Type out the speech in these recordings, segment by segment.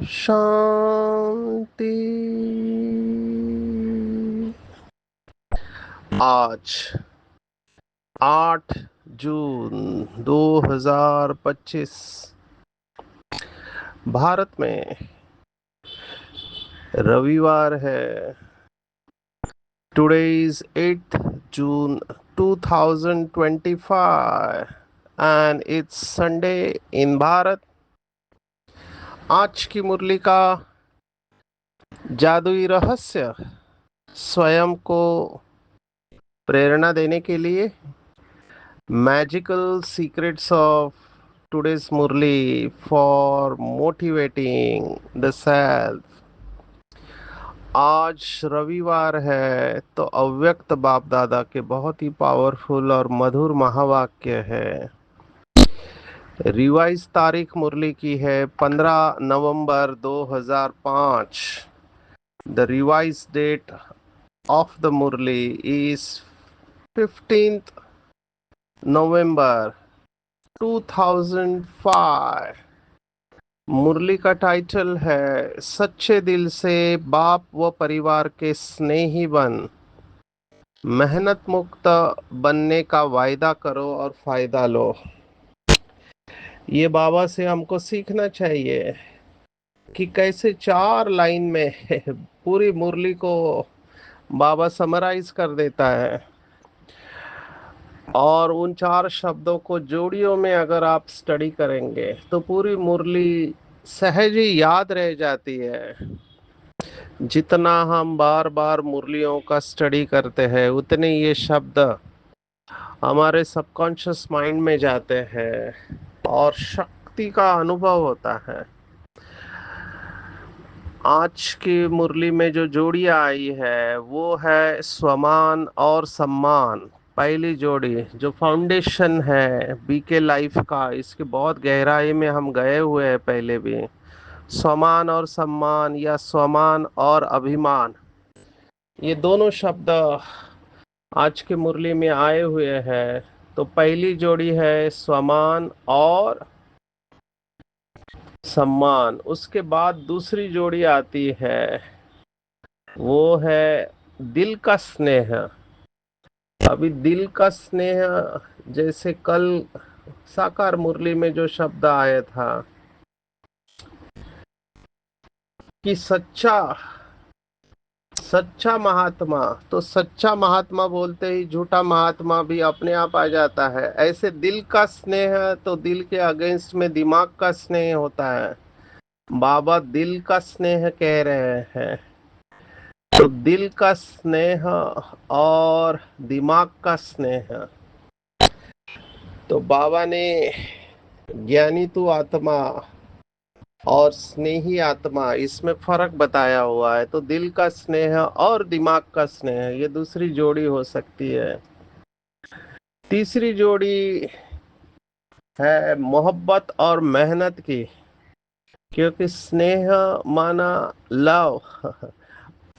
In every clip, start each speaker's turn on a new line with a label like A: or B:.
A: शांति। आज 8 जून 2025 भारत में रविवार है। Today is 8th June 2025 and it's Sunday in Bharat. आज की मुरली का जादुई रहस्य स्वयं को प्रेरणा देने के लिए magical secrets of today's Murli for motivating the self। आज रविवार है तो अव्यक्त बाप दादा के बहुत ही पावरफुल और मधुर महावाक्य है। रिवाइज तारीख मुरली की है 15 नवंबर 2005। The revise date of the Murli is 15th November 2005। Murli का टाइटल है सच्चे दिल से बाप व परिवार के स्नेही बन, मेहनत मुक्त बनने का वायदा करो और फायदा लो। ये बाबा से हमको सीखना चाहिए कि कैसे 4 लाइन में पूरी मुरली को बाबा समराइज कर देता है और उन 4 शब्दों को जोड़ियों में अगर आप स्टडी करेंगे तो पूरी मुरली सहज ही याद रह जाती है। जितना हम बार बार मुरलियों का स्टडी करते हैं उतने ये शब्द हमारे सबकॉन्शियस माइंड में जाते हैं और शक्ति का अनुभव होता है। आज की मुरली में जो जोड़ियां आई है वो है स्वमान और सम्मान। पहली जोड़ी जो फाउंडेशन है बीके लाइफ का, इसकी बहुत गहराई में हम गए हुए हैं पहले भी। स्वमान और सम्मान या स्वमान और अभिमान, ये दोनों शब्द आज के मुरली में आए हुए हैं। तो पहली जोड़ी है स्वमान और सम्मान, उसके बाद दूसरी जोड़ी आती है वो है दिल का स्नेह। अभी दिल का स्नेह जैसे कल साकार मुरली में जो शब्द आया था कि सच्चा महात्मा, तो सच्चा महात्मा बोलते ही झूठा महात्मा भी अपने आप आ जाता है। ऐसे दिल का स्नेह तो दिल के अगेंस्ट में दिमाग का स्नेह होता है। बाबा दिल का स्नेह कह रहे हैं, तो दिल का स्नेह और दिमाग का स्नेह। तो बाबा ने ज्ञानी तू आत्मा और स्नेही आत्मा इसमें फर्क बताया हुआ है। तो दिल का स्नेह और दिमाग का स्नेह ये दूसरी जोड़ी हो सकती है। तीसरी जोड़ी है मोहब्बत और मेहनत की, क्योंकि स्नेह माना लव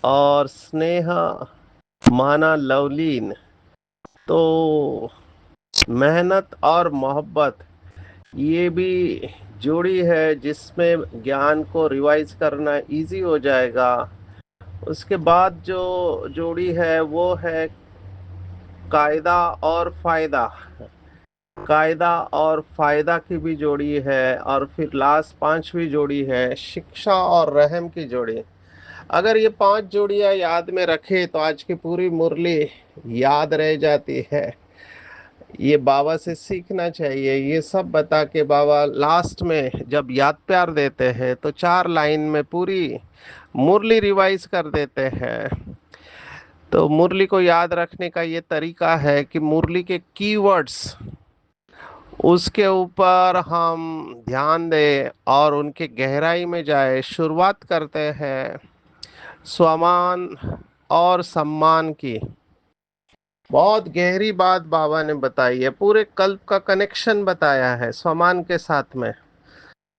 A: और स्नेह माना लवलीन। तो मेहनत और मोहब्बत ये भी जोड़ी है जिसमें ज्ञान को रिवाइज करना इजी हो जाएगा। उसके बाद जो जोड़ी है वो है कायदा और फायदा। कायदा और फायदा की भी जोड़ी है। और फिर लास्ट 5वीं जोड़ी है शिक्षा और रहम की जोड़ी। अगर ये 5 जोड़ियां याद में रखे तो आज की पूरी मुरली याद रह जाती है। ये बाबा से सीखना चाहिए। ये सब बता के बाबा लास्ट में जब याद प्यार देते हैं तो 4 लाइन में पूरी मुरली रिवाइज कर देते हैं। तो मुरली को याद रखने का ये तरीका है कि मुरली के कीवर्ड्स उसके ऊपर हम ध्यान दें और उनके गहराई में जाए। शुरुआत करते हैं स्वमान और सम्मान की। बहुत गहरी बात बाबा ने बताई है, पूरे कल्प का कनेक्शन बताया है स्वमान के साथ में।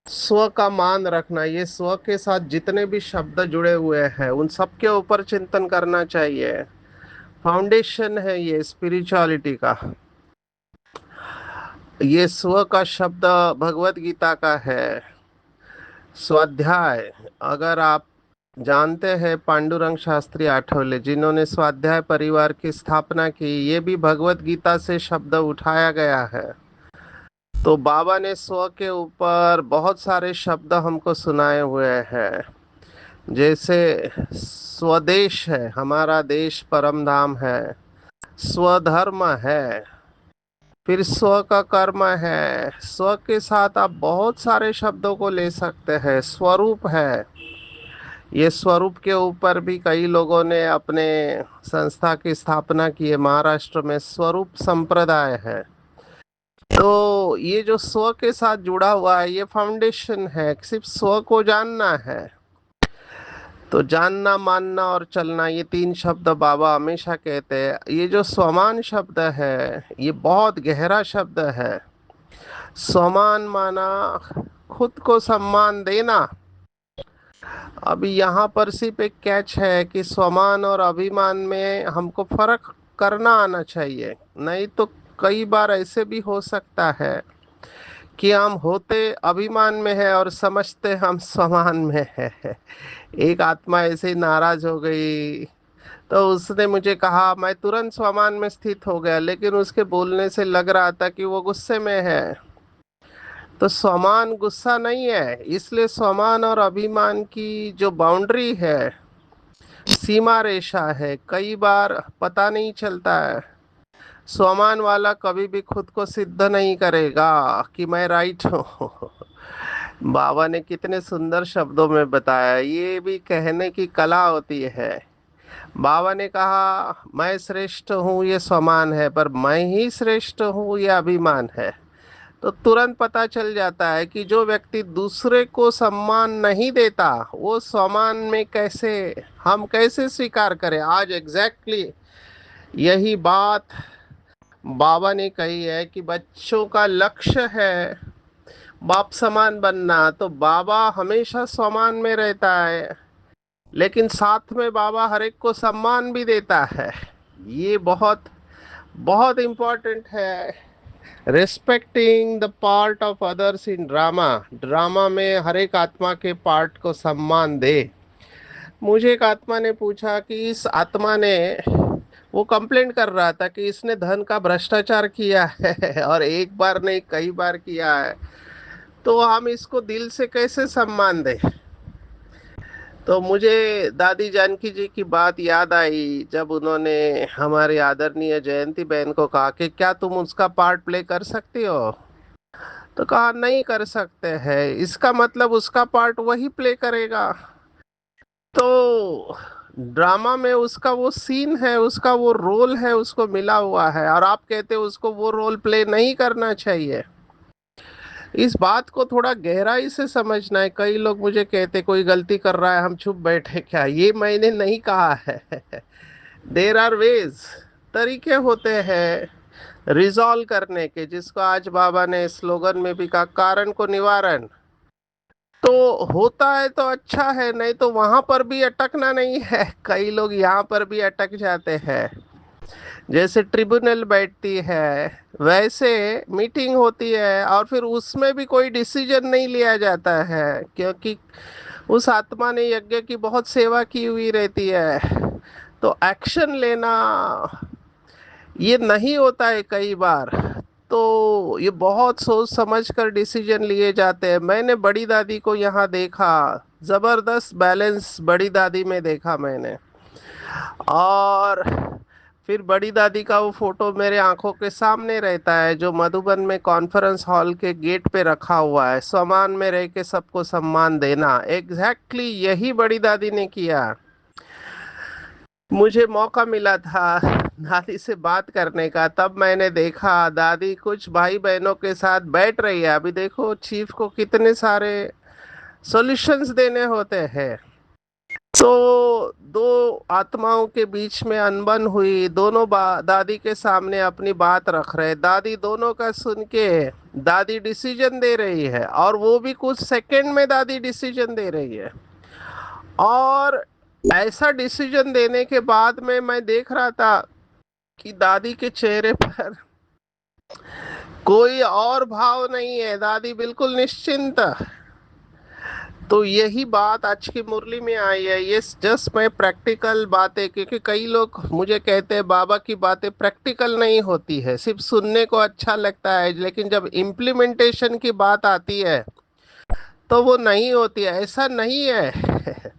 A: स्व का मान रखना, ये स्व के साथ जितने भी शब्द जुड़े हुए हैं उन सब के ऊपर चिंतन करना चाहिए। फाउंडेशन है ये स्पिरिचुअलिटी का। ये स्व का शब्द भगवत गीता का है। स्वाध्याय, अगर आप जानते हैं पांडुरंग शास्त्री आठवले जिन्होंने स्वाध्याय परिवार की स्थापना की, ये भी भगवत गीता से शब्द उठाया गया है। तो बाबा ने स्व के ऊपर बहुत सारे शब्द हमको सुनाए हुए हैं। जैसे स्वदेश है, हमारा देश परम धाम है। स्वधर्म है, फिर स्व का कर्म है। स्व के साथ आप बहुत सारे शब्दों को ले सकते हैं। स्वरूप है, ये स्वरूप के ऊपर भी कई लोगों ने अपने संस्था की स्थापना की है। महाराष्ट्र में स्वरूप संप्रदाय है। तो ये जो स्व के साथ जुड़ा हुआ है ये फाउंडेशन है। सिर्फ स्व को जानना है। तो जानना, मानना और चलना, ये तीन शब्द बाबा हमेशा कहते हैं। ये जो स्वमान शब्द है ये बहुत गहरा शब्द है। स्वमान माना खुद को सम्मान देना। अभी यहाँ पर सिर्फ एक कैच है कि स्वमान और अभिमान में हमको फर्क करना आना चाहिए। नहीं तो कई बार ऐसे भी हो सकता है कि हम होते अभिमान में है और समझते हम स्वमान में है। एक आत्मा ऐसे ही नाराज हो गई तो उसने मुझे कहा, मैं तुरंत स्वमान में स्थित हो गया, लेकिन उसके बोलने से लग रहा था कि वो गुस्से में है। तो स्वमान गुस्सा नहीं है। इसलिए स्वमान और अभिमान की जो बाउंड्री है, सीमा रेखा है, कई बार पता नहीं चलता है। स्वमान वाला कभी भी खुद को सिद्ध नहीं करेगा कि मैं राइट हूँ। बाबा ने कितने सुंदर शब्दों में बताया। ये भी कहने की कला होती है। बाबा ने कहा मैं श्रेष्ठ हूँ, ये स्वमान है, पर मैं ही श्रेष्ठ हूँ ये अभिमान है। तो तुरंत पता चल जाता है कि जो व्यक्ति दूसरे को सम्मान नहीं देता वो स्वमान में कैसे, हम कैसे स्वीकार करें। आज एग्जैक्टली यही बात बाबा ने कही है कि बच्चों का लक्ष्य है बाप समान बनना। तो बाबा हमेशा स्वमान में रहता है, लेकिन साथ में बाबा हर एक को सम्मान भी देता है। ये बहुत बहुत इम्पोर्टेंट है। Respecting the part of others in drama. Drama में हर एक आत्मा के पार्ट को सम्मान दे। मुझे एक आत्मा ने पूछा कि इस आत्मा ने, वो कंप्लेंट कर रहा था कि इसने धन का भ्रष्टाचार किया है और एक बार नहीं कई बार किया है, तो हम इसको दिल से कैसे सम्मान दें। तो मुझे दादी जानकी जी की बात याद आई जब उन्होंने हमारी आदरणीय जयंती बहन को कहा कि क्या तुम उसका पार्ट प्ले कर सकती हो। तो कहा नहीं कर सकते हैं। इसका मतलब उसका पार्ट वही प्ले करेगा। तो ड्रामा में उसका वो सीन है, उसका वो रोल है, उसको मिला हुआ है, और आप कहते हो उसको वो रोल प्ले नहीं करना चाहिए। इस बात को थोड़ा गहराई से समझना है। कई लोग मुझे कहते कोई गलती कर रहा है हम चुप बैठे क्या, ये मैंने नहीं कहा है। देर आर वेज, तरीके होते हैं रिजॉल्व करने के, जिसको आज बाबा ने स्लोगन में भी कहा, कारण को निवारण। तो होता है तो अच्छा है, नहीं तो वहां पर भी अटकना नहीं है। कई लोग यहाँ पर भी अटक जाते हैं। जैसे ट्रिब्यूनल बैठती है वैसे मीटिंग होती है और फिर उसमें भी कोई डिसीजन नहीं लिया जाता है, क्योंकि उस आत्मा ने यज्ञ की बहुत सेवा की हुई रहती है। तो एक्शन लेना ये नहीं होता है कई बार। तो ये बहुत सोच समझ कर डिसीजन लिए जाते हैं। मैंने बड़ी दादी को यहाँ देखा, जबरदस्त बैलेंस बड़ी दादी में देखा मैंने। और फिर बड़ी दादी का वो फोटो मेरे आंखों के सामने रहता है जो मधुबन में कॉन्फ्रेंस हॉल के गेट पे रखा हुआ है। सम्मान में रह के सबको सम्मान देना, एग्जैक्टली यही बड़ी दादी ने किया। मुझे मौका मिला था दादी से बात करने का। तब मैंने देखा दादी कुछ भाई बहनों के साथ बैठ रही है। अभी देखो चीफ को कितने सारे सॉल्यूशंस देने होते हैं। तो दो आत्माओं के बीच में अनबन हुई, दोनों दादी के सामने अपनी बात रख रहे, दादी दोनों का सुन के दादी डिसीजन दे रही है, और वो भी कुछ सेकंड में दादी डिसीजन दे रही है। और ऐसा डिसीजन देने के बाद में मैं देख रहा था कि दादी के चेहरे पर कोई और भाव नहीं है, दादी बिल्कुल निश्चिंत। तो यही बात आज की मुरली में आई है। ये जस्ट मैं प्रैक्टिकल बातें, क्योंकि कई लोग मुझे कहते हैं बाबा की बातें प्रैक्टिकल नहीं होती है, सिर्फ सुनने को अच्छा लगता है, लेकिन जब इम्प्लीमेंटेशन की बात आती है तो वो नहीं होती है। ऐसा नहीं है।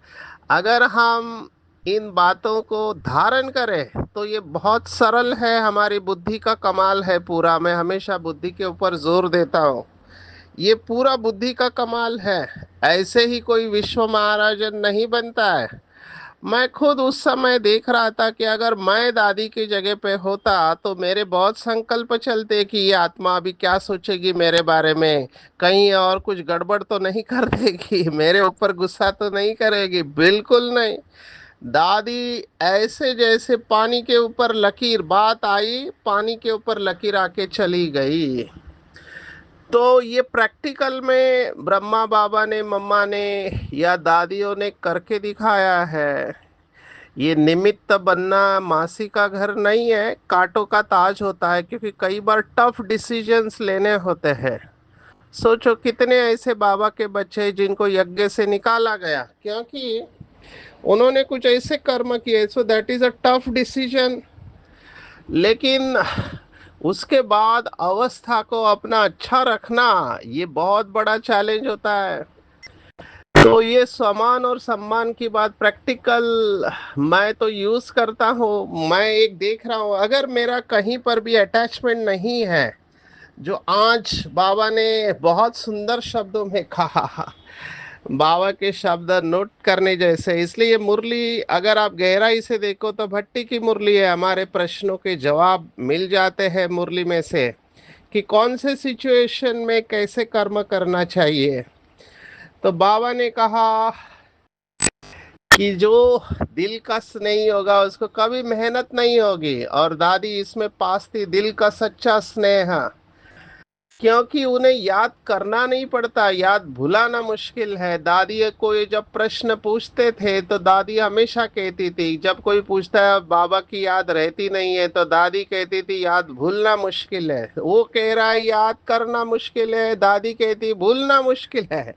A: अगर हम इन बातों को धारण करें तो ये बहुत सरल है, हमारी बुद्धि का कमाल है पूरा। मैं हमेशा बुद्धि के ऊपर जोर देता हूँ, ये पूरा बुद्धि का कमाल है। ऐसे ही कोई विश्व महाराजन नहीं बनता है। मैं खुद उस समय देख रहा था कि अगर मैं दादी की जगह पे होता तो मेरे बहुत संकल्प चलते कि ये आत्मा अभी क्या सोचेगी मेरे बारे में, कहीं और कुछ गड़बड़ तो नहीं कर देगी, मेरे ऊपर गुस्सा तो नहीं करेगी। बिल्कुल नहीं। दादी ऐसे जैसे पानी के ऊपर लकीर, बात आई पानी के ऊपर लकीर आके चली गई। तो ये प्रैक्टिकल में ब्रह्मा बाबा ने, मम्मा ने या दादियों ने करके दिखाया है। ये निमित्त बनना मासी का घर नहीं है, कांटों का ताज होता है, क्योंकि कई बार टफ डिसीजंस लेने होते हैं। सोचो कितने ऐसे बाबा के बच्चे जिनको यज्ञ से निकाला गया क्योंकि उन्होंने कुछ ऐसे कर्म किए, so that is a tough decision. लेकिन उसके बाद अवस्था को अपना अच्छा रखना, ये बहुत बड़ा चैलेंज होता है। तो ये सम्मान और सम्मान की बात प्रैक्टिकल मैं तो यूज करता हूँ। मैं एक देख रहा हूँ, अगर मेरा कहीं पर भी अटैचमेंट नहीं है, जो आज बाबा ने बहुत सुंदर शब्दों में कहा, बाबा के शब्द नोट करने जैसे। इसलिए ये मुरली अगर आप गहराई से देखो तो भट्टी की मुरली है। हमारे प्रश्नों के जवाब मिल जाते हैं मुरली में से, कि कौन से सिचुएशन में कैसे कर्म करना चाहिए। तो बाबा ने कहा कि जो दिल का नहीं होगा उसको कभी मेहनत नहीं होगी, और दादी इसमें पास थी, दिल का सच्चा स्नेह। क्योंकि उन्हें याद करना नहीं पड़ता, याद भुलाना मुश्किल है। दादी को ये जब प्रश्न पूछते थे तो दादी हमेशा कहती थी, जब कोई पूछता है बाबा की याद रहती नहीं है, तो दादी कहती थी याद भूलना मुश्किल है। वो कह रहा है याद करना मुश्किल है, दादी कहती भूलना मुश्किल है।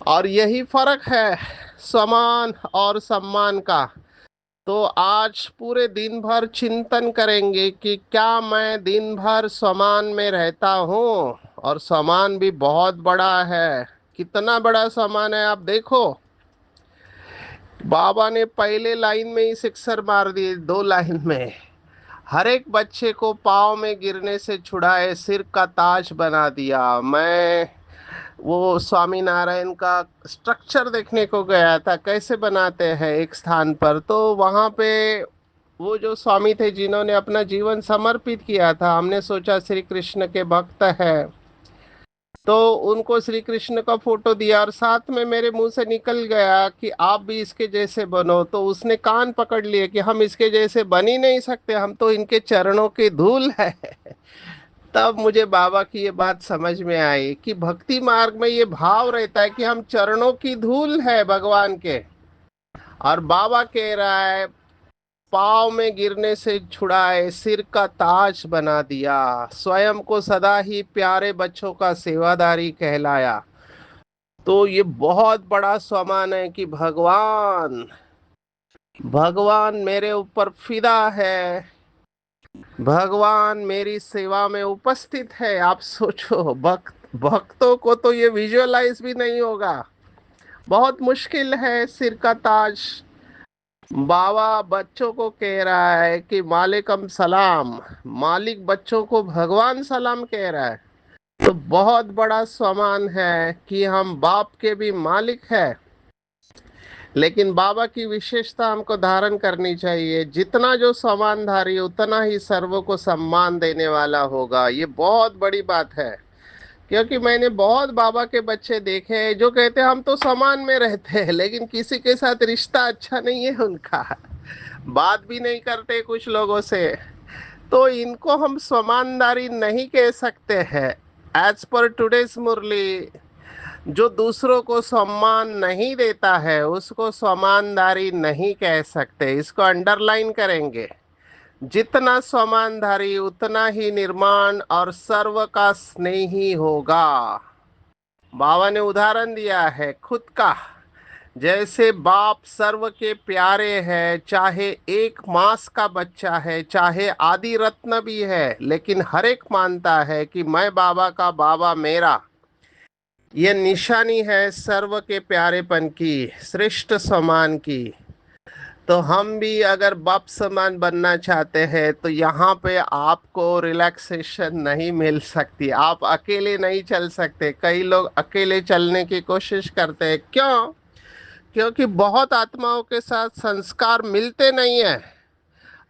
A: और यही फर्क है समान और सम्मान का। तो आज पूरे दिन भर चिंतन करेंगे कि क्या मैं दिन भर समान में रहता हूँ। और समान भी बहुत बड़ा है। कितना बड़ा समान है आप देखो। बाबा ने पहले लाइन में ही सिक्सर मार दिए, दो लाइन में। हर एक बच्चे को पाँव में गिरने से छुड़ाए, सिर का ताज बना दिया। मैं वो स्वामी नारायण का स्ट्रक्चर देखने को गया था, कैसे बनाते हैं एक स्थान पर। तो वहाँ पे वो जो स्वामी थे जिन्होंने अपना जीवन समर्पित किया था, हमने सोचा श्री कृष्ण के भक्त है, तो उनको श्री कृष्ण का फोटो दिया, और साथ में मेरे मुंह से निकल गया कि आप भी इसके जैसे बनो। तो उसने कान पकड़ लिए कि हम इसके जैसे बन ही नहीं सकते, हम तो इनके चरणों की धूल है। तब मुझे बाबा की ये बात समझ में आई कि भक्ति मार्ग में ये भाव रहता है कि हम चरणों की धूल है भगवान के। और बाबा कह रहा है पाँव में गिरने से छुड़ाए, सिर का ताज बना दिया, स्वयं को सदा ही प्यारे बच्चों का सेवादारी कहलाया। तो ये बहुत बड़ा सम्मान है कि भगवान भगवान मेरे ऊपर फिदा है, भगवान मेरी सेवा में उपस्थित है। आप सोचो, भक्तों को तो ये विजुअलाइज भी नहीं होगा, बहुत मुश्किल है। सिर का ताज। बाबा बच्चों को कह रहा है कि मालिकम सलाम, मालिक बच्चों को भगवान सलाम कह रहा है। तो बहुत बड़ा सम्मान है कि हम बाप के भी मालिक है। लेकिन बाबा की विशेषता हमको धारण करनी चाहिए, जितना जो समानधारी उतना ही सर्व को सम्मान देने वाला होगा। ये बहुत बड़ी बात है, क्योंकि मैंने बहुत बाबा के बच्चे देखे हैं जो कहते हैं हम तो समान में रहते हैं, लेकिन किसी के साथ रिश्ता अच्छा नहीं है उनका, बात भी नहीं करते कुछ लोगों से। तो इनको हम समानदारी नहीं कह सकते हैं। एज पर टुडेस मुरली, जो दूसरों को सम्मान नहीं देता है उसको समानदारी नहीं कह सकते। इसको अंडरलाइन करेंगे। जितना समानधारी उतना ही निर्माण और सर्व का स्नेही होगा। बाबा ने उदाहरण दिया है खुद का, जैसे बाप सर्व के प्यारे है, चाहे एक मास का बच्चा है, चाहे आदि रत्न भी है, लेकिन हर एक मानता है कि मैं बाबा का, बाबा मेरा। ये निशानी है सर्व के प्यारेपन की, श्रेष्ठ समान की। तो हम भी अगर बाप समान बनना चाहते हैं तो यहाँ पे आपको रिलैक्सेशन नहीं मिल सकती। आप अकेले नहीं चल सकते। कई लोग अकेले चलने की कोशिश करते हैं। क्यों? क्योंकि बहुत आत्माओं के साथ संस्कार मिलते नहीं है।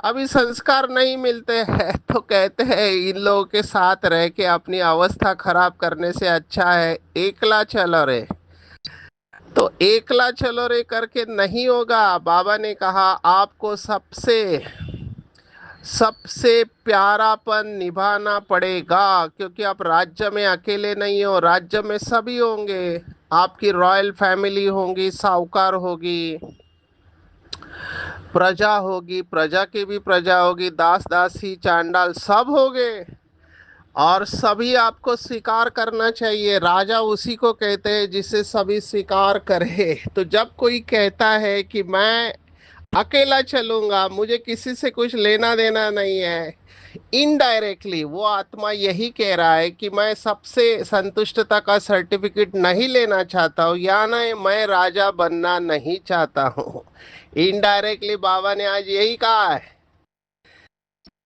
A: अभी संस्कार नहीं मिलते हैं तो कहते हैं इन लोगों के साथ रह के अपनी अवस्था खराब करने से अच्छा है एकला चलो रे। तो एकला चलो रे करके नहीं होगा। बाबा ने कहा आपको सबसे सबसे प्यारापन निभाना पड़ेगा, क्योंकि आप राज्य में अकेले नहीं हो, राज्य में सभी होंगे। आपकी रॉयल फैमिली होगी, साहूकार होगी, प्रजा होगी, प्रजा की भी प्रजा होगी, दास दासी चांडाल सब होंगे, और सभी आपको स्वीकार करना चाहिए। राजा उसी को कहते हैं जिसे सभी स्वीकार करे। तो जब कोई कहता है कि मैं अकेला चलूंगा, मुझे किसी से कुछ लेना देना नहीं है, इनडायरेक्टली वो आत्मा यही कह रहा है कि मैं सबसे संतुष्टता का सर्टिफिकेट नहीं लेना चाहता हूँ, या नहीं मैं राजा बनना नहीं चाहता हूँ। इनडायरेक्टली बाबा ने आज यही कहा है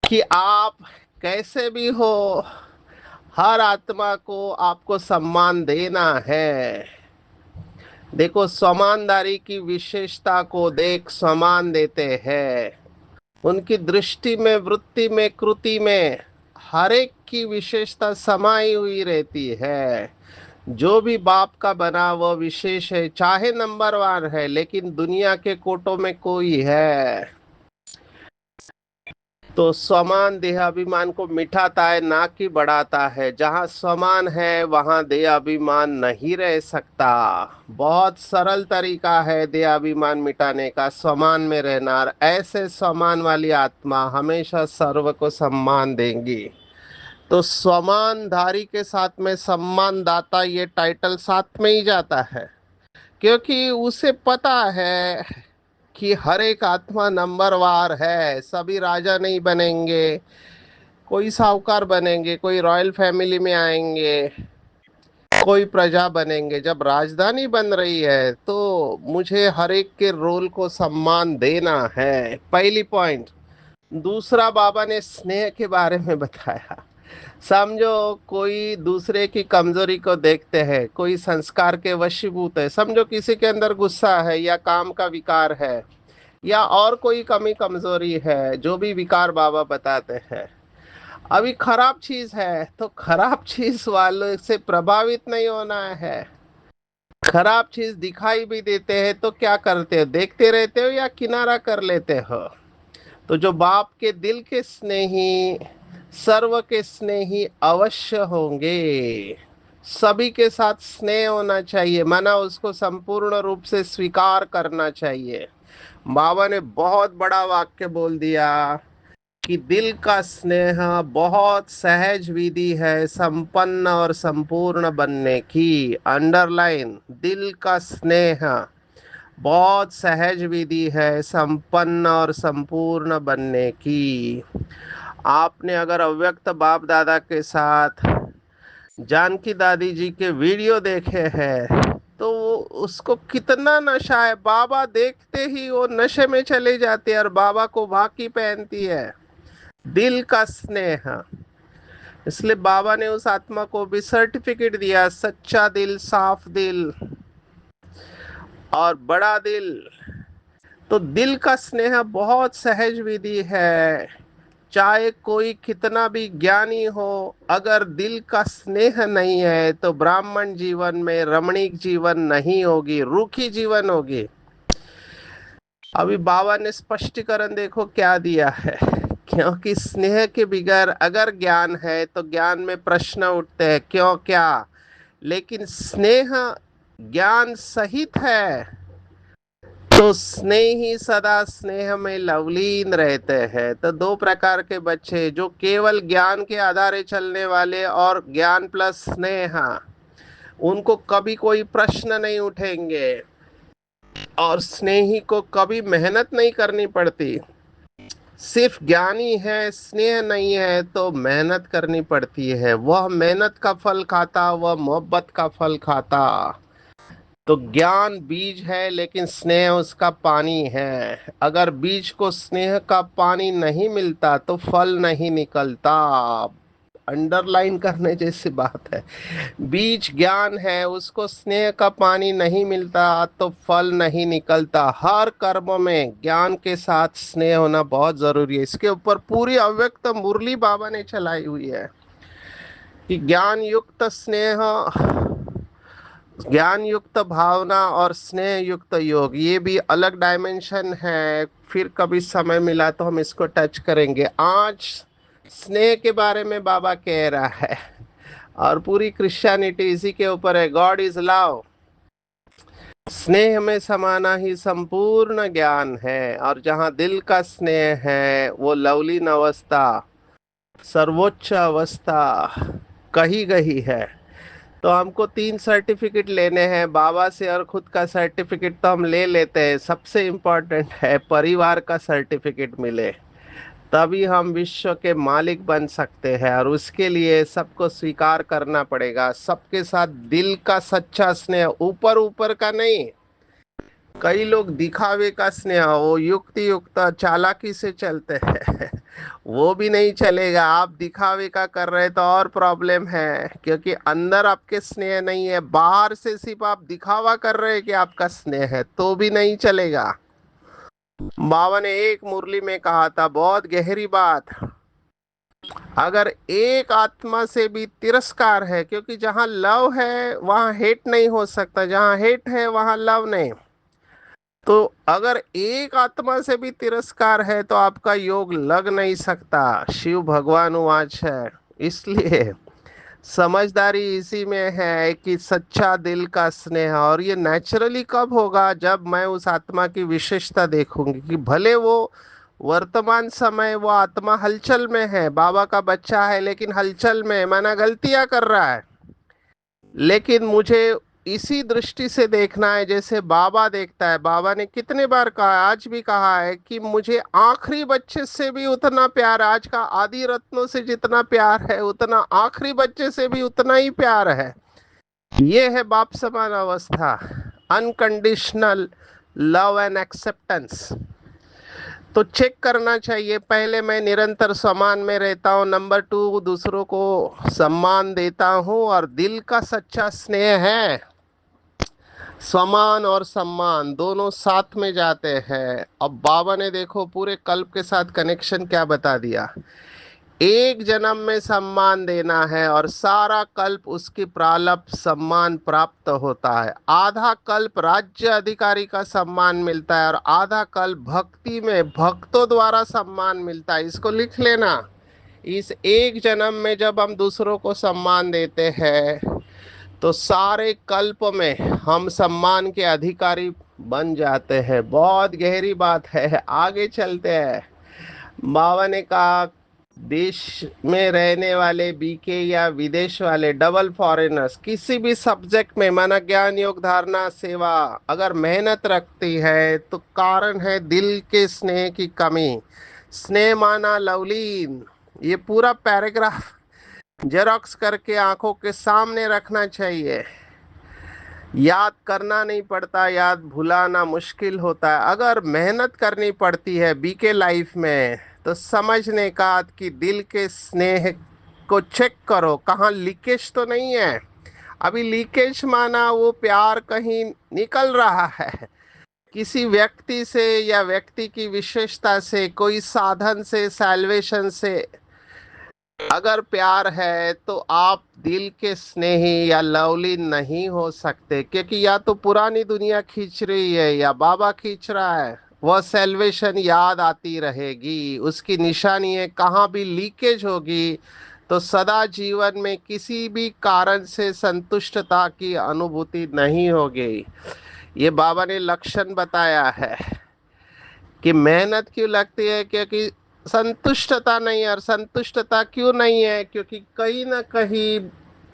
A: कि आप कैसे भी हो, हर आत्मा को आपको सम्मान देना है। देखो समानदारी की विशेषता को देख सम्मान देते हैं। उनकी दृष्टि में, वृत्ति में, कृति में हर एक की विशेषता समाई हुई रहती है। जो भी बाप का बना वो विशेष है, चाहे नंबर वन है, लेकिन दुनिया के कोटों में कोई है। तो समान देहाभिमान को मिटाता है, ना कि बढ़ाता है। जहाँ समान है वहाँ देहाभिमान नहीं रह सकता। बहुत सरल तरीका है देहाभिमान मिटाने का, समान में रहना। और ऐसे समान वाली आत्मा हमेशा सर्व को सम्मान देंगी। तो समानधारी के साथ में सम्मानदाता ये टाइटल साथ में ही जाता है, क्योंकि उसे पता है कि हर एक आत्मा नंबरवार है। सभी राजा नहीं बनेंगे, कोई साहूकार बनेंगे, कोई रॉयल फैमिली में आएंगे, कोई प्रजा बनेंगे। जब राजधानी बन रही है तो मुझे हर एक के रोल को सम्मान देना है, पहली पॉइंट। दूसरा, बाबा ने स्नेह के बारे में बताया। समझो कोई दूसरे की कमजोरी को देखते हैं, कोई संस्कार के वशीभूत है, समझो किसी के अंदर गुस्सा है या काम का विकार है या और कोई कमी कमजोरी है, जो भी विकार बाबा बताते हैं। अभी खराब चीज है तो खराब चीज वालों से प्रभावित नहीं होना है। खराब चीज दिखाई भी देते हैं तो क्या करते हो, देखते रहते हो या किनारा कर लेते हो? तो जो बाप के दिल के स्नेही, सर्व के स्नेही अवश्य होंगे। सभी के साथ स्नेह होना चाहिए, माना उसको संपूर्ण रूप से स्वीकार करना चाहिए। बाबा ने बहुत बड़ा वाक्य बोल दिया कि दिल का स्नेह बहुत सहज विधि है संपन्न और संपूर्ण बनने की। अंडरलाइन, दिल का स्नेह बहुत सहज विधि है संपन्न और संपूर्ण बनने की। आपने अगर अव्यक्त बाप दादा के साथ जानकी दादी जी के वीडियो देखे हैं तो उसको कितना नशा है, बाबा देखते ही वो नशे में चले जाते हैं और बाबा को भाकी पहनती है। दिल का स्नेह। इसलिए बाबा ने उस आत्मा को भी सर्टिफिकेट दिया, सच्चा दिल, साफ दिल। और बड़ा दिल। तो दिल का स्नेह बहुत सहज विधि है। चाहे कोई कितना भी ज्ञानी हो, अगर दिल का स्नेह नहीं है तो ब्राह्मण जीवन में रमणीक जीवन नहीं होगी, रूखी जीवन होगी। अभी बाबा ने स्पष्टीकरण देखो क्या दिया है। क्योंकि स्नेह के बिगैर अगर ज्ञान है तो ज्ञान में प्रश्न उठते हैं, क्यों क्या। लेकिन स्नेह ज्ञान सहित है तो स्नेही सदा स्नेह में लवलीन रहते हैं। तो दो प्रकार के बच्चे, जो केवल ज्ञान के आधारे चलने वाले और ज्ञान प्लस स्नेह, उनको कभी कोई प्रश्न नहीं उठेंगे। और स्नेही को कभी मेहनत नहीं करनी पड़ती। सिर्फ ज्ञानी है, स्नेह नहीं है तो मेहनत करनी पड़ती है। वह मेहनत का फल खाता, वह मोहब्बत का फल खाता। तो ज्ञान बीज है लेकिन स्नेह उसका पानी है। अगर बीज को स्नेह का पानी नहीं मिलता तो फल नहीं निकलता। अंडरलाइन करने जैसी बात है। बीज ज्ञान है, उसको स्नेह का पानी नहीं मिलता तो फल नहीं निकलता। हर कर्म में ज्ञान के साथ स्नेह होना बहुत जरूरी है। इसके ऊपर पूरी अव्यक्त मुरली बाबा ने चलाई हुई है कि ज्ञान युक्त स्नेह, ज्ञान युक्त भावना और स्नेह युक्त योग, ये भी अलग डायमेंशन है। फिर कभी समय मिला तो हम इसको टच करेंगे। आज स्नेह के बारे में बाबा कह रहा है और पूरी क्रिश्चियनिटी इसी के ऊपर है। God is love. स्नेह में समाना ही संपूर्ण ज्ञान है। और जहाँ दिल का स्नेह है वो लवलीन अवस्था, सर्वोच्च अवस्था कही गई है। तो हमको 3 सर्टिफिकेट लेने हैं बाबा से, और खुद का सर्टिफिकेट तो हम ले लेते हैं। सबसे इम्पोर्टेंट है परिवार का सर्टिफिकेट मिले, तभी हम विश्व के मालिक बन सकते हैं। और उसके लिए सबको स्वीकार करना पड़ेगा, सबके साथ दिल का सच्चा स्नेह, ऊपर ऊपर का नहीं। कई लोग दिखावे का स्नेह, वो युक्ति युक्त चालाकी से चलते हैं। वो भी नहीं चलेगा। आप दिखावे का कर रहे तो और प्रॉब्लम है, क्योंकि अंदर आपके स्नेह नहीं है। बाहर से सिर्फ आप दिखावा कर रहे हैं कि आपका स्नेह है, तो भी नहीं चलेगा। बाबा ने एक मुरली में कहा था, बहुत गहरी बात, अगर एक आत्मा से भी तिरस्कार है, क्योंकि जहां लव है वहां हेट नहीं हो सकता, जहां हेट है वहां लव नहीं। तो अगर एक आत्मा से भी तिरस्कार है तो आपका योग लग नहीं सकता। शिव भगवान वाच है। इसलिए समझदारी इसी में है कि सच्चा दिल का स्नेह, और ये नेचुरली कब होगा, जब मैं उस आत्मा की विशेषता देखूंगी कि भले वो वर्तमान समय वो आत्मा हलचल में है, बाबा का बच्चा है लेकिन हलचल में, माना गलतियां कर रहा है, लेकिन मुझे इसी दृष्टि से देखना है जैसे बाबा देखता है। बाबा ने कितने बार कहा, आज भी कहा है कि मुझे आखिरी बच्चे से भी उतना प्यार, आज का आदि रत्नों से जितना प्यार है उतना आखिरी बच्चे से भी उतना ही प्यार है। ये है बाप समान अवस्था, अनकंडीशनल लव एंड एक्सेप्टेंस। तो चेक करना चाहिए, पहले मैं निरंतर सम्मान में रहता हूँ, नंबर 2 दूसरों को सम्मान देता हूँ, और दिल का सच्चा स्नेह है। सम्मान और सम्मान दोनों साथ में जाते हैं। अब बाबा ने देखो पूरे कल्प के साथ कनेक्शन क्या बता दिया। एक जन्म में सम्मान देना है और सारा कल्प उसकी प्रालब्ध सम्मान प्राप्त होता है। आधा कल्प राज्य अधिकारी का सम्मान मिलता है और आधा कल्प भक्ति में भक्तों द्वारा सम्मान मिलता है। इसको लिख लेना। इस एक जन्म में जब हम दूसरों को सम्मान देते हैं तो सारे कल्प में हम सम्मान के अधिकारी बन जाते हैं। बहुत गहरी बात है, आगे चलते हैं। बाबा ने कहा, देश में रहने वाले बीके या विदेश वाले डबल फॉरेनर्स किसी भी सब्जेक्ट में, माना ज्ञान योग धारणा सेवा, अगर मेहनत रखती है तो कारण है दिल के स्नेह की कमी। स्नेह माना लवलीन, ये पूरा पैराग्राफ जेरॉक्स करके आंखों के सामने रखना चाहिए। याद करना नहीं पड़ता, याद भुलाना मुश्किल होता है। अगर मेहनत करनी पड़ती है बीके लाइफ में तो समझने का कि दिल के स्नेह को चेक करो, कहाँ लीकेज तो नहीं है। अभी लीकेज माना वो प्यार कहीं निकल रहा है, किसी व्यक्ति से या व्यक्ति की विशेषता से, कोई साधन से, सैल्वेशन से। अगर प्यार है तो आप दिल के स्नेही या लवली नहीं हो सकते, क्योंकि या तो पुरानी दुनिया खींच रही है या बाबा खींच रहा है। वह सेल्वेशन याद आती रहेगी, उसकी निशानी है। कहाँ भी लीकेज होगी तो सदा जीवन में किसी भी कारण से संतुष्टता की अनुभूति नहीं होगी। ये बाबा ने लक्षण बताया है कि मेहनत क्यों लगती है, क्योंकि संतुष्टता नहीं है। और संतुष्टता क्यों नहीं है? क्योंकि कहीं ना कहीं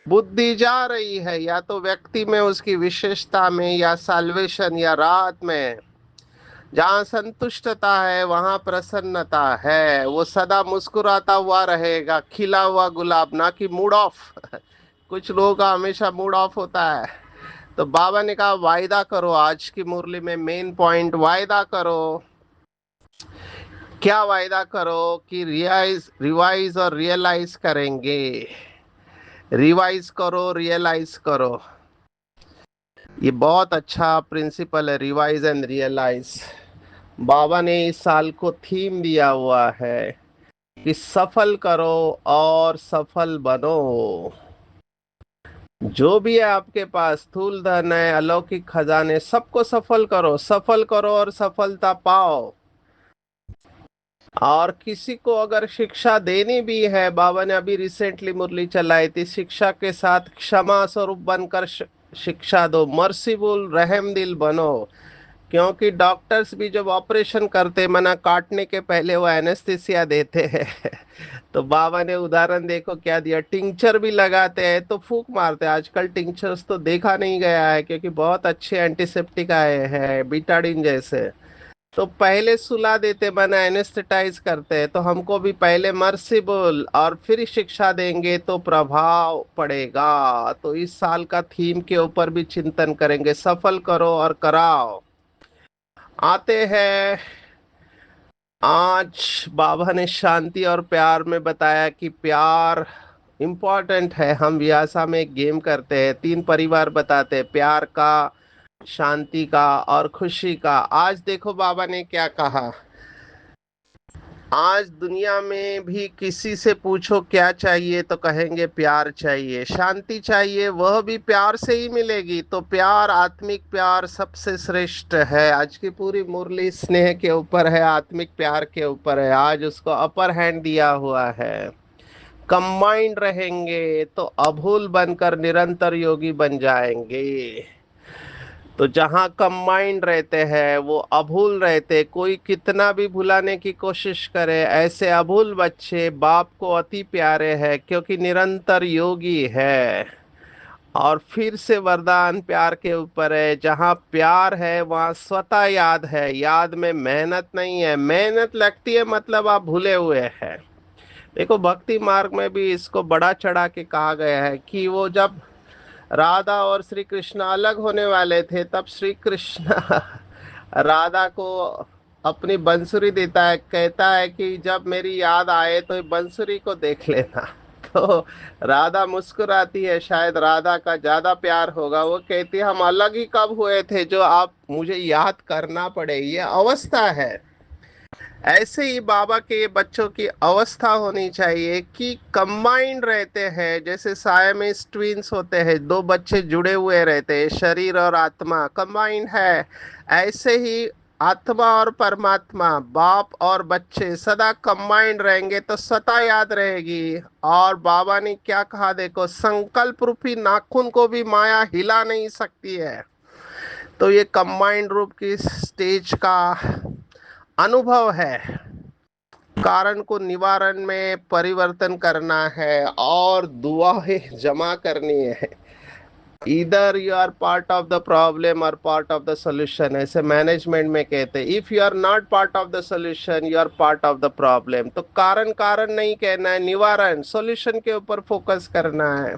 A: बुद्धि जा रही है, या तो व्यक्ति में, उसकी विशेषता में, या साल्वेशन या राहत में। जहाँ संतुष्टता है वहाँ प्रसन्नता है। वो सदा मुस्कुराता हुआ रहेगा, खिला हुआ गुलाब, ना कि मूड ऑफ। कुछ लोगों का हमेशा मूड ऑफ होता है। तो बाबा ने कहा वायदा करो, आज की मुरली में मेन पॉइंट वायदा करो। क्या वायदा करो? कि रिवाइज और रियलाइज करेंगे। रिवाइज करो, रियलाइज करो। ये बहुत अच्छा प्रिंसिपल है, रिवाइज एंड रियलाइज। बाबा ने इस साल को थीम दिया हुआ है कि सफल करो और सफल बनो। जो भी है आपके पास, स्थूल धन है, अलौकिक खजाने, सबको सफल करो। सफल करो और सफलता पाओ। और किसी को अगर शिक्षा देनी भी है, बाबा ने अभी रिसेंटली मुरली चलाई थी, शिक्षा के साथ क्षमा स्वरूप बनकर शिक्षा दो। मर्सीफुल, रहम दिल बनो। क्योंकि डॉक्टर्स भी जब ऑपरेशन करते, मना काटने के पहले वो एनेस्थीसिया देते हैं। तो बाबा ने उदाहरण देखो क्या दिया, टिंचर भी लगाते हैं तो फूंक मारते हैं। आजकल टिंचर्स तो देखा नहीं गया है, क्योंकि बहुत अच्छे एंटीसेप्टिक आए हैं, बीटाडिन जैसे। तो पहले सुला देते, माना एनेस्थेटाइज करते हैं। तो हमको भी पहले मर्सिबल और फिर शिक्षा देंगे तो प्रभाव पड़ेगा। तो इस साल का थीम के ऊपर भी चिंतन करेंगे, सफल करो और कराओ। आते हैं, आज बाबा ने शांति और प्यार में बताया कि प्यार इम्पोर्टेंट है। हम व्यासा में एक गेम करते हैं, 3 परिवार बताते हैं, प्यार का, शांति का और खुशी का। आज देखो बाबा ने क्या कहा। आज दुनिया में भी किसी से पूछो क्या चाहिए तो कहेंगे प्यार चाहिए, शांति चाहिए, वह भी प्यार से ही मिलेगी। तो प्यार, आत्मिक प्यार सबसे श्रेष्ठ है। आज की पूरी मुरली स्नेह के ऊपर है, आत्मिक प्यार के ऊपर है। आज उसको अपर हैंड दिया हुआ है। कंबाइंड रहेंगे तो अभूल बनकर निरंतर योगी बन जाएंगे। तो जहाँ कंबाइंड रहते हैं वो अभूल रहते। कोई कितना भी भुलाने की कोशिश करे, ऐसे अभूल बच्चे बाप को अति प्यारे हैं, क्योंकि निरंतर योगी है। और फिर से वरदान प्यार के ऊपर है। जहाँ प्यार है वहाँ स्वतः याद है। याद में मेहनत नहीं है। मेहनत लगती है मतलब आप भूले हुए हैं। देखो भक्ति मार्ग में भी इसको बड़ा चढ़ा के कहा गया है कि वो जब राधा और श्री कृष्ण अलग होने वाले थे, तब श्री कृष्ण राधा को अपनी बंसुरी देता है, कहता है कि जब मेरी याद आए तो बंसुरी को देख लेना। तो राधा मुस्कुराती है, शायद राधा का ज्यादा प्यार होगा। वो कहती है हम अलग ही कब हुए थे जो आप मुझे याद करना पड़े। ये अवस्था है। ऐसे ही बाबा के बच्चों की अवस्था होनी चाहिए कि कंबाइंड रहते हैं। जैसे सायमेस ट्विंस होते हैं, 2 बच्चे जुड़े हुए रहते हैं, शरीर और आत्मा कंबाइंड है। ऐसे ही आत्मा और परमात्मा, बाप और बच्चे सदा कंबाइंड रहेंगे तो सता याद रहेगी। और बाबा ने क्या कहा देखो, संकल्प रूपी नाखून को भी माया हिला नहीं सकती है। तो ये कंबाइंड रूप की स्टेज का अनुभव है। कारण को निवारण में परिवर्तन करना है और दुआएं जमा करनी है। इधर you are part of the problem और पार्ट ऑफ द सोल्यूशन, ऐसे मैनेजमेंट में कहते हैं। If you are not part of the solution, you are part of the problem. तो कारण कारण नहीं कहना है, निवारण, सोल्यूशन के ऊपर फोकस करना है।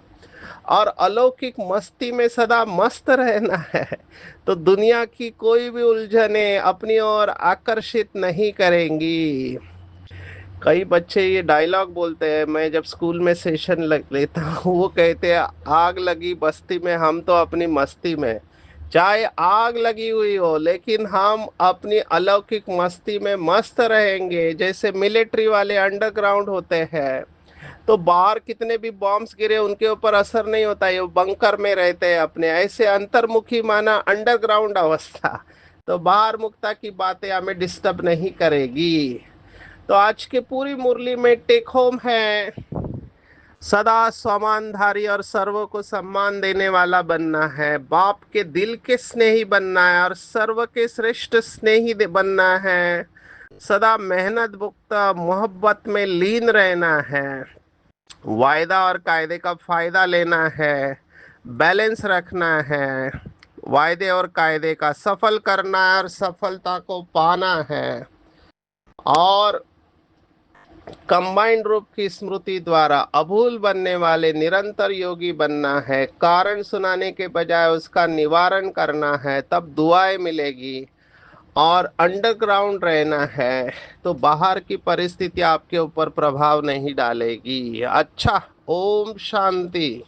A: और अलौकिक मस्ती में सदा मस्त रहना है। तो दुनिया की कोई भी उलझने अपनी ओर आकर्षित नहीं करेंगी। कई बच्चे ये डायलॉग बोलते हैं, मैं जब स्कूल में सेशन लेता हूँ, वो कहते हैं आग लगी बस्ती में, हम तो अपनी मस्ती में। चाहे आग लगी हुई हो, लेकिन हम अपनी अलौकिक मस्ती में मस्त रहेंगे। जैसे मिलिट्री वाले अंडरग्राउंड होते हैं, तो बाहर कितने भी बॉम्ब्स गिरे उनके ऊपर असर नहीं होता है, वो बंकर में रहते हैं अपने। ऐसे अंतर्मुखी माना अंडरग्राउंड अवस्था। तो बाहर मुक्ता की बातें हमें डिस्टर्ब नहीं करेगी। तो आज की पूरी मुरली में टेक होम है, सदा स्वामानधारी और सर्वों को सम्मान देने वाला बनना है, बाप के दिल के स्नेही बनना है और सर्व के श्रेष्ठ स्नेही बनना है, सदा मेहनत मुक्त मोहब्बत में लीन रहना है, वायदा और कायदे का फायदा लेना है, बैलेंस रखना है, वायदे और कायदे का सफल करना है और सफलता को पाना है, और कंबाइंड रूप की स्मृति द्वारा अभूल बनने वाले निरंतर योगी बनना है। कारण सुनाने के बजाय उसका निवारण करना है, तब दुआएं मिलेगी। और अंडरग्राउंड रहना है, तो बाहर की परिस्थिति आपके ऊपर प्रभाव नहीं डालेगी। अच्छा, ओम शांति।